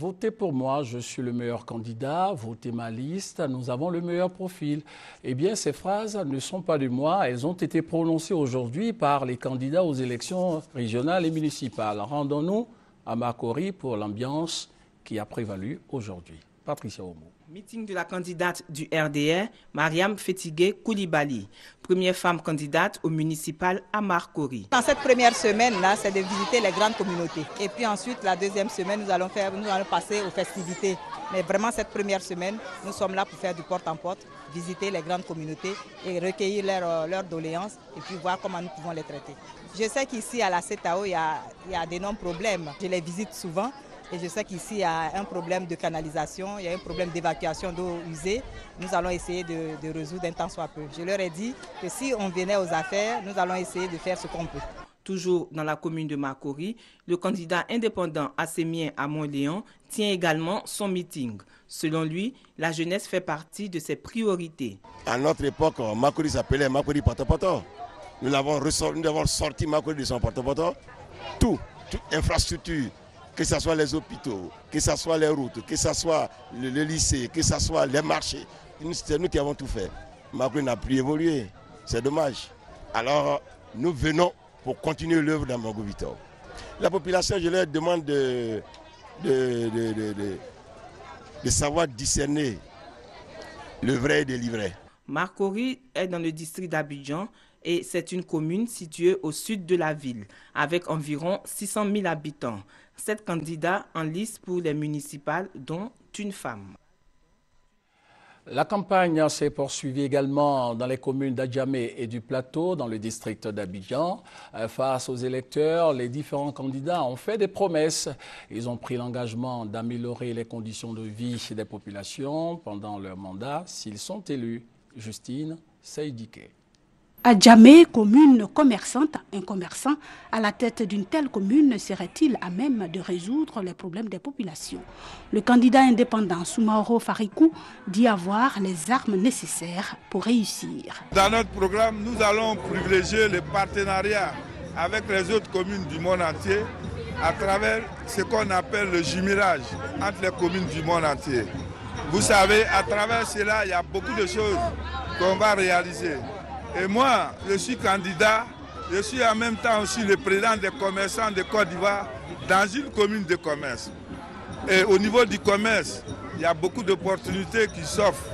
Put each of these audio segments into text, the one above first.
votez pour moi, je suis le meilleur candidat, votez ma liste, nous avons le meilleur profil. Eh bien, ces phrases ne sont pas de moi, elles ont été prononcées aujourd'hui par les candidats aux élections régionales et municipales. Rendons-nous à Makori pour l'ambiance qui a prévalu aujourd'hui. Patricia Omo. Meeting de la candidate du RDR, Mariam Fetigué Koulibaly, première femme candidate au municipal à Makori. Dans cette première semaine-là, c'est de visiter les grandes communautés. Et puis ensuite, la deuxième semaine, nous allons passer aux festivités. Mais vraiment, cette première semaine, nous sommes là pour faire du porte-en-porte, visiter les grandes communautés et recueillir leurs doléances et puis voir comment nous pouvons les traiter. Je sais qu'ici, à la CETAO, il y a d'énormes problèmes. Je les visite souvent. Et je sais qu'ici, il y a un problème de canalisation, il y a un problème d'évacuation d'eau usée. Nous allons essayer de résoudre un tant soit peu. Je leur ai dit que si on venait aux affaires, nous allons essayer de faire ce qu'on peut. Toujours dans la commune de Makori, le candidat indépendant Assémien à Montléon tient également son meeting. Selon lui, la jeunesse fait partie de ses priorités. À notre époque, Makori s'appelait Makori Patopoto. Nous avons sorti Makori de son Patopoto. Toute infrastructure. Que ce soit les hôpitaux, que ce soit les routes, que ce soit le lycée, que ce soit les marchés. C'est nous qui avons tout fait. Makori n'a plus évolué. C'est dommage. Alors, nous venons pour continuer l'œuvre d'Amago Victor. La population, je leur demande de savoir discerner le vrai et le livret. Makori est dans le district d'Abidjan et c'est une commune située au sud de la ville, avec environ 600 000 habitants. 7 candidats en lice pour les municipales, dont une femme. La campagne s'est poursuivie également dans les communes d'Adjamé et du Plateau, dans le district d'Abidjan. Face aux électeurs, les différents candidats ont fait des promesses. Ils ont pris l'engagement d'améliorer les conditions de vie des populations pendant leur mandat s'ils sont élus. Justine Seydike. Adjamé, commune commerçante, un commerçant à la tête d'une telle commune serait-il à même de résoudre les problèmes des populations? Le candidat indépendant Soumaoro Farikou dit avoir les armes nécessaires pour réussir. Dans notre programme, nous allons privilégier le partenariat avec les autres communes du monde entier à travers ce qu'on appelle le jumelage entre les communes du monde entier. Vous savez, à travers cela, il y a beaucoup de choses qu'on va réaliser. Et moi, je suis candidat, je suis en même temps aussi le président des commerçants de Côte d'Ivoire dans une commune de commerce. Et au niveau du commerce, il y a beaucoup d'opportunités qui s'offrent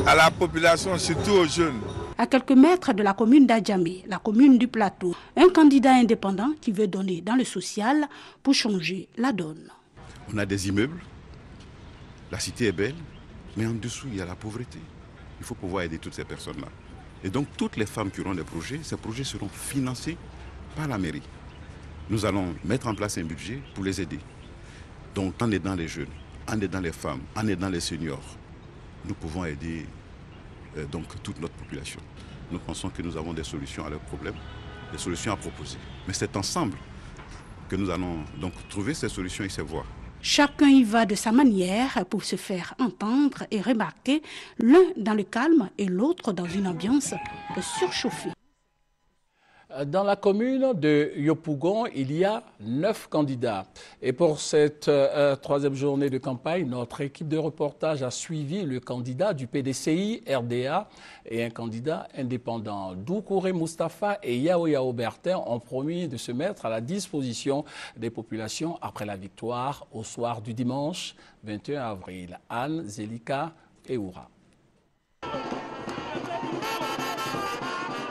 à la population, surtout aux jeunes. À quelques mètres de la commune d'Adjamé, la commune du Plateau, un candidat indépendant qui veut donner dans le social pour changer la donne. On a des immeubles, la cité est belle, mais en dessous, il y a la pauvreté. Il faut pouvoir aider toutes ces personnes-là. Et donc, toutes les femmes qui auront des projets, ces projets seront financés par la mairie. Nous allons mettre en place un budget pour les aider. Donc, en aidant les jeunes, en aidant les femmes, en aidant les seniors, nous pouvons aider donc toute notre population. Nous pensons que nous avons des solutions à leurs problèmes, des solutions à proposer. Mais c'est ensemble que nous allons donc trouver ces solutions et ces voies. Chacun y va de sa manière pour se faire entendre et remarquer, l'un dans le calme et l'autre dans une ambiance surchauffée. Dans la commune de Yopougon, il y a 9 candidats. Et pour cette troisième journée de campagne, notre équipe de reportage a suivi le candidat du PDCI, RDA, et un candidat indépendant. Doukouré Moustapha et Yao Yao Bertin ont promis de se mettre à la disposition des populations après la victoire au soir du dimanche 21 avril. Anne, Zelika et Oura.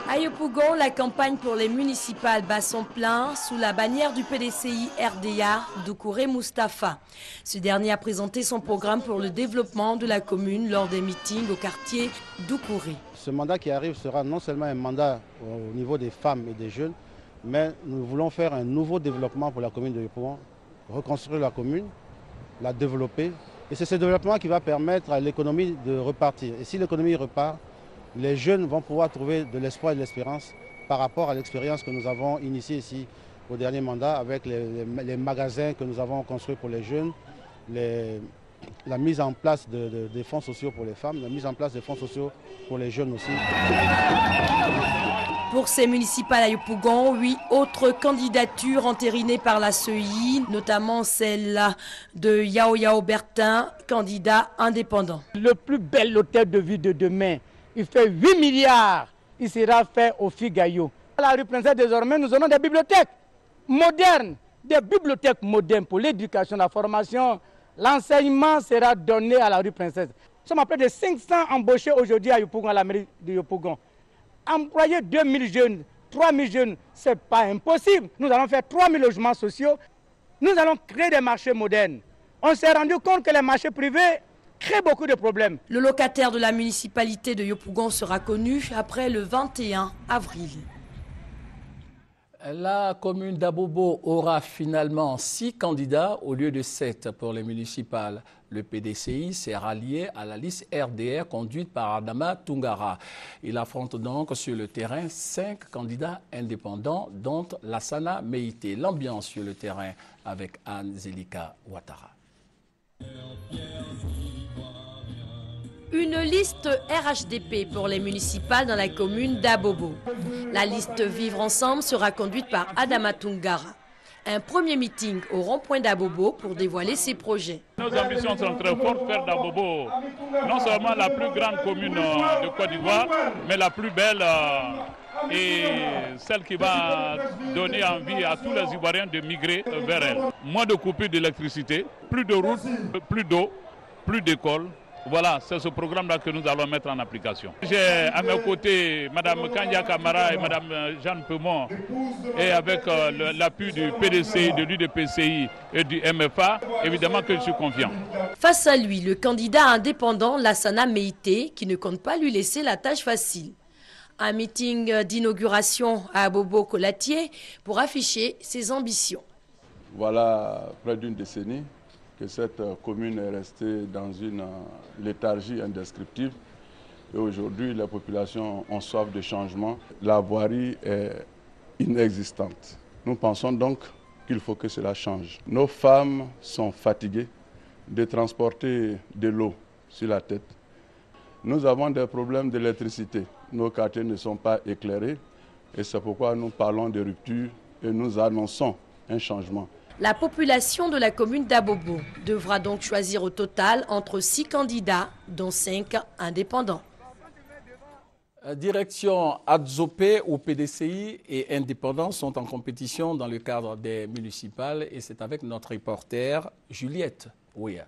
À Yopougon, la campagne pour les municipales bat son plein sous la bannière du PDCI RDA, Doukouré Moustapha. Ce dernier a présenté son programme pour le développement de la commune lors des meetings au quartier Doukouré. Ce mandat qui arrive sera non seulement un mandat au niveau des femmes et des jeunes, mais nous voulons faire un nouveau développement pour la commune de Yopougon, reconstruire la commune, la développer. Et c'est ce développement qui va permettre à l'économie de repartir. Et si l'économie repart, les jeunes vont pouvoir trouver de l'espoir et de l'espérance par rapport à l'expérience que nous avons initiée ici au dernier mandat avec les magasins que nous avons construits pour les jeunes, la mise en place des fonds sociaux pour les femmes, la mise en place des fonds sociaux pour les jeunes aussi. Pour Pour ces municipales à Yopougon, 8 autres candidatures entérinées par la CEI, notamment celle de Yao Yao Bertin, candidat indépendant. Le plus bel hôtel de ville de demain, il fait 8 milliards, il sera fait au Figayo. À la rue Princesse, désormais, nous aurons des bibliothèques modernes, pour l'éducation, la formation. L'enseignement sera donné à la rue Princesse. Nous sommes à près de 500 embauchés aujourd'hui à Yopougon, à la mairie de Yopougon. Employer 2000 jeunes, 3000 jeunes, ce n'est pas impossible. Nous allons faire 3000 logements sociaux. Nous allons créer des marchés modernes. On s'est rendu compte que les marchés privés créent beaucoup de problèmes. Le locataire de la municipalité de Yopougon sera connu après le 21 avril. La commune d'Abobo aura finalement 6 candidats au lieu de 7 pour les municipales. Le PDCI s'est rallié à la liste RDR conduite par Adama Tungara. Il affronte donc sur le terrain 5 candidats indépendants, dont Lassana Meïté. L'ambiance sur le terrain avec Anne-Zelika Ouattara. Une liste RHDP pour les municipales dans la commune d'Abobo. La liste Vivre Ensemble sera conduite par Adama Tungara. Un premier meeting au rond-point d'Abobo pour dévoiler ses projets. Nos ambitions sont très fortes, faire d'Abobo non seulement la plus grande commune de Côte d'Ivoire, mais la plus belle et celle qui va donner envie à tous les Ivoiriens de migrer vers elle. Moins de coupures d'électricité, plus de routes, plus d'eau, plus d'écoles. Voilà, c'est ce programme-là que nous allons mettre en application. J'ai à mes côtés Mme Kanya Kamara et Mme Jeanne Peumont, et avec l'appui du PDCI, de l'UDPCI et du MFA, évidemment que je suis confiant. Face à lui, le candidat indépendant Lassana Meïté, qui ne compte pas lui laisser la tâche facile. Un meeting d'inauguration à Abobo-Colatier pour afficher ses ambitions. Voilà près d'une décennie que cette commune est restée dans une léthargie indescriptible. Et aujourd'hui, les populations ont soif de changement. La voirie est inexistante. Nous pensons donc qu'il faut que cela change. Nos femmes sont fatiguées de transporter de l'eau sur la tête. Nous avons des problèmes d'électricité. Nos quartiers ne sont pas éclairés et c'est pourquoi nous parlons de rupture et nous annonçons un changement. La population de la commune d'Abobo devra donc choisir au total entre 6 candidats, dont 5 indépendants. Direction Adzopé ou PDCI et indépendants sont en compétition dans le cadre des municipales et c'est avec notre reporter Juliette Ouya.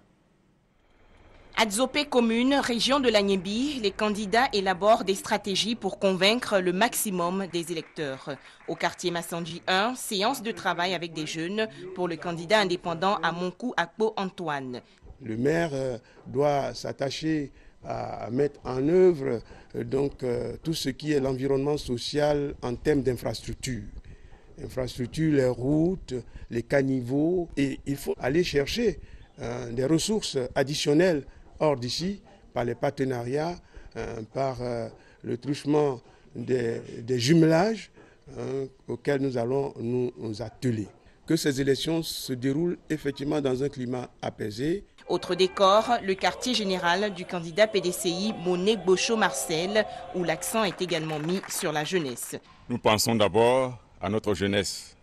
Adzopé commune, région de l'Agnébi, les candidats élaborent des stratégies pour convaincre le maximum des électeurs. Au quartier Massandji 1, séance de travail avec des jeunes pour le candidat indépendant à Monkou Akpo Antoine. Le maire doit s'attacher à mettre en œuvre tout ce qui est l'environnement social en termes d'infrastructures. Infrastructures, les routes, les caniveaux. Et il faut aller chercher des ressources additionnelles hors d'ici, par les partenariats, par le truchement des jumelages auxquels nous allons nous atteler. Que ces élections se déroulent effectivement dans un climat apaisé. Autre décor, le quartier général du candidat PDCI Monet Bocho Marcel, où l'accent est également mis sur la jeunesse. Nous pensons d'abord à notre jeunesse.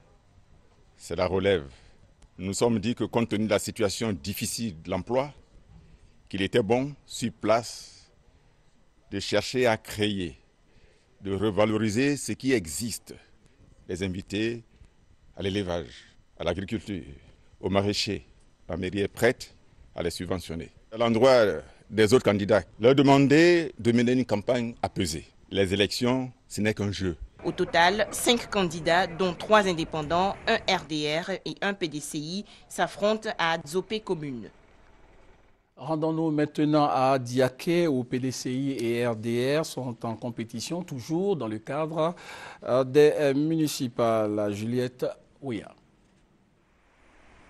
C'est la relève. Nous nous sommes dit que compte tenu de la situation difficile de l'emploi, qu'il était bon, sur place, de chercher à créer, de revaloriser ce qui existe, les inviter à l'élevage, à l'agriculture, au maraîcher. La mairie est prête à les subventionner. À l'endroit des autres candidats, leur demander de mener une campagne apaisée. Les élections, ce n'est qu'un jeu. Au total, 5 candidats, dont 3 indépendants, un RDR et un PDCI, s'affrontent à Adzopé commune. Rendons-nous maintenant à Diaké où PDCI et RDR sont en compétition, toujours dans le cadre des municipales. Juliette Ouya.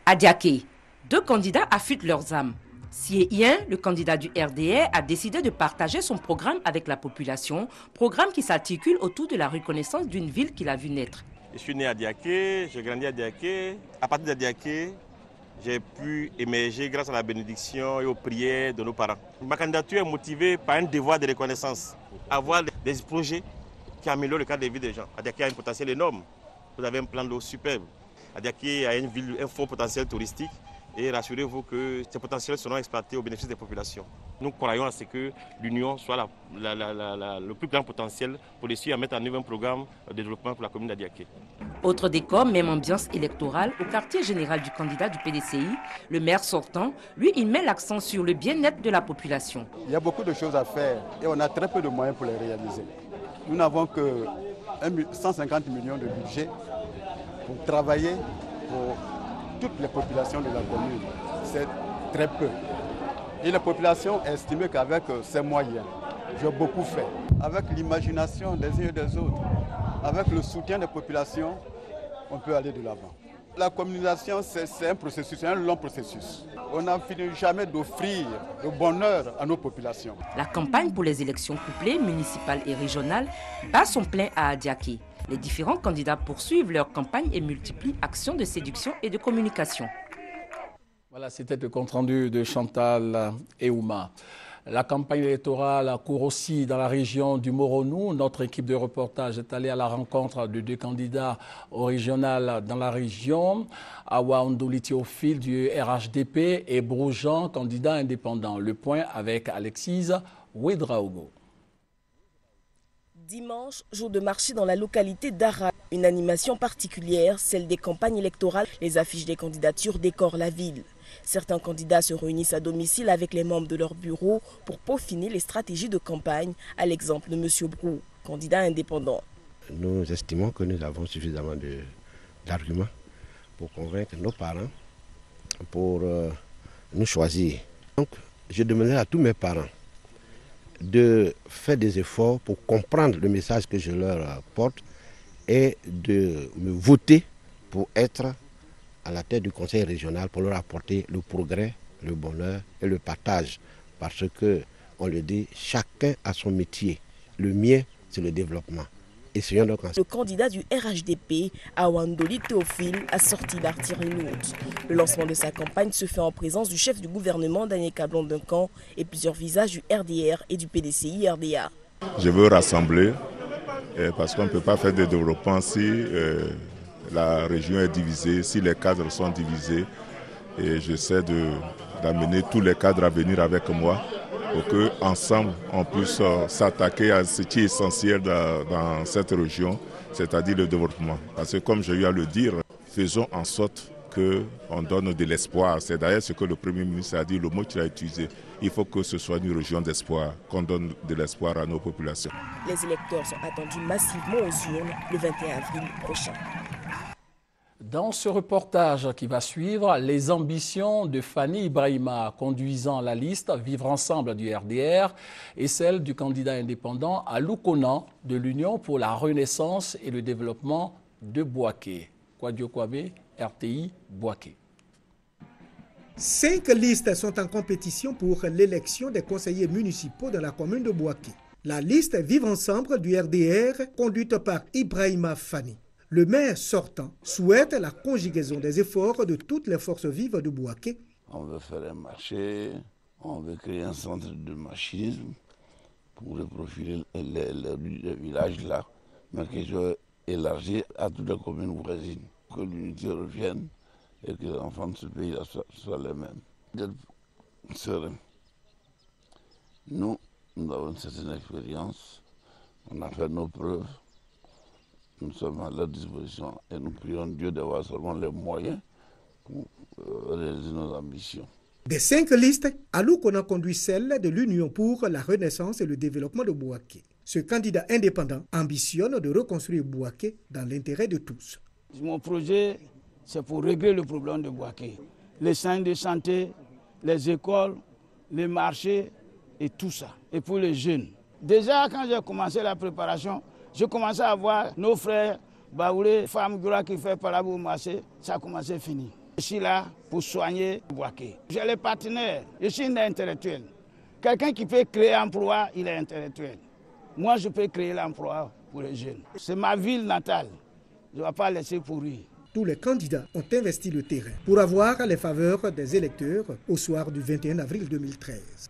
À Diaké, 2 candidats affûtent leurs âmes. Sié-Ien, le candidat du RDR, a décidé de partager son programme avec la population, programme qui s'articule autour de la reconnaissance d'une ville qu'il a vu naître. Je suis né à Diaké, j'ai grandi à Diaké. À partir de Diaké, j'ai pu émerger grâce à la bénédiction et aux prières de nos parents. Ma candidature est motivée par un devoir de reconnaissance. Avoir des projets qui améliore le cadre de vie des gens. Adiaké a un potentiel énorme. Vous avez un plan d'eau superbe. Adiaké a une ville, un fort potentiel touristique. Et rassurez-vous que ces potentiels seront exploités au bénéfice des populations. Nous croyons à ce que l'Union soit le plus grand potentiel pour réussir à mettre en œuvre un programme de développement pour la commune d'Adiaké. Autre décor, même ambiance électorale, au quartier général du candidat du PDCI, le maire sortant, lui, il met l'accent sur le bien-être de la population. Il y a beaucoup de choses à faire et on a très peu de moyens pour les réaliser. Nous n'avons que 150 millions de budget pour travailler pour toutes les populations de la commune. C'est très peu. Et la population estime qu'avec ces moyens, j'ai beaucoup fait. Avec l'imagination des uns et des autres, avec le soutien des populations, on peut aller de l'avant. La communication, c'est un processus, c'est un long processus. On n'a fini jamais d'offrir le bonheur à nos populations. La campagne pour les élections couplées, municipales et régionales, bat son plein à Adiaké. Les différents candidats poursuivent leur campagne et multiplient actions de séduction et de communication. Voilà, c'était le compte-rendu de Chantal Eouma. La campagne électorale court aussi dans la région du Moronou. Notre équipe de reportage est allée à la rencontre de deux candidats au régional dans la région. Awa Ndouli Théophile du RHDP et Broujean, candidat indépendant. Le point avec Alexis Ouedraogo. Dimanche, jour de marché dans la localité d'Ara. Une animation particulière, celle des campagnes électorales. Les affiches des candidatures décorent la ville. Certains candidats se réunissent à domicile avec les membres de leur bureau pour peaufiner les stratégies de campagne, à l'exemple de M. Brou, candidat indépendant. Nous estimons que nous avons suffisamment d'arguments pour convaincre nos parents pour nous choisir. Donc, je demanderai à tous mes parents de faire des efforts pour comprendre le message que je leur porte et de me voter pour être à la tête du conseil régional pour leur apporter le progrès, le bonheur et le partage. Parce que, on le dit, chacun a son métier. Le mien, c'est le développement. Le candidat du RHDP, Awa Ndouli Théophile, a sorti l'artillerie lourde. Le lancement de sa campagne se fait en présence du chef du gouvernement, Daniel Kablon-Duncan, et plusieurs visages du RDR et du PDCI RDA. Je veux rassembler, parce qu'on ne peut pas faire de développement si la région est divisée, si les cadres sont divisés. Et j'essaie d'amener tous les cadres à venir avec moi, pour qu'ensemble, on puisse s'attaquer à ce qui est essentiel dans cette région, c'est-à-dire le développement. Parce que comme j'ai eu à le dire, faisons en sorte qu'on donne de l'espoir. C'est d'ailleurs ce que le Premier ministre a dit, le mot qu'il a utilisé. Il faut que ce soit une région d'espoir, qu'on donne de l'espoir à nos populations. Les électeurs sont attendus massivement aux urnes le 21 avril prochain. Dans ce reportage qui va suivre, les ambitions de Fanny Ibrahima conduisant la liste Vivre Ensemble du RDR et celle du candidat indépendant Alou Konan de l'Union pour la Renaissance et le Développement de Bouaké. Kwadio Kwabe, RTI, Bouaké. 5 listes sont en compétition pour l'élection des conseillers municipaux de la commune de Bouaké. La liste Vivre Ensemble du RDR, conduite par Ibrahima Fanny. Le maire sortant souhaite la conjugaison des efforts de toutes les forces vives de Bouaké. On veut faire un marché, on veut créer un centre de machisme pour reprofiler les villages là, mais que je veux élargir à toutes les communes voisines, que l'unité revienne et que les enfants de ce pays soient les mêmes. D'être serein. Nous avons une certaine expérience, on a fait nos preuves. Nous sommes à leur disposition et nous prions Dieu d'avoir seulement les moyens pour réaliser nos ambitions. Des 5 listes, Alou Konan conduit celle de l'Union pour la Renaissance et le Développement de Bouaké. Ce candidat indépendant ambitionne de reconstruire Bouaké dans l'intérêt de tous. Mon projet, c'est pour régler le problème de Bouaké. Les centres de santé, les écoles, les marchés et tout ça. Et pour les jeunes. Déjà, quand j'ai commencé la préparation, je commençais à voir nos frères Baoulé, femmes Goura qui fait par là pour marcher, ça a commencé à finir. Je suis là pour soigner Bouaké. J'ai les partenaires, je suis un intellectuel. Quelqu'un qui peut créer l'emploi, il est intellectuel. Moi, je peux créer l'emploi pour les jeunes. C'est ma ville natale, je ne vais pas laisser pourrir. Tous les candidats ont investi le terrain pour avoir les faveurs des électeurs au soir du 21 avril 2013.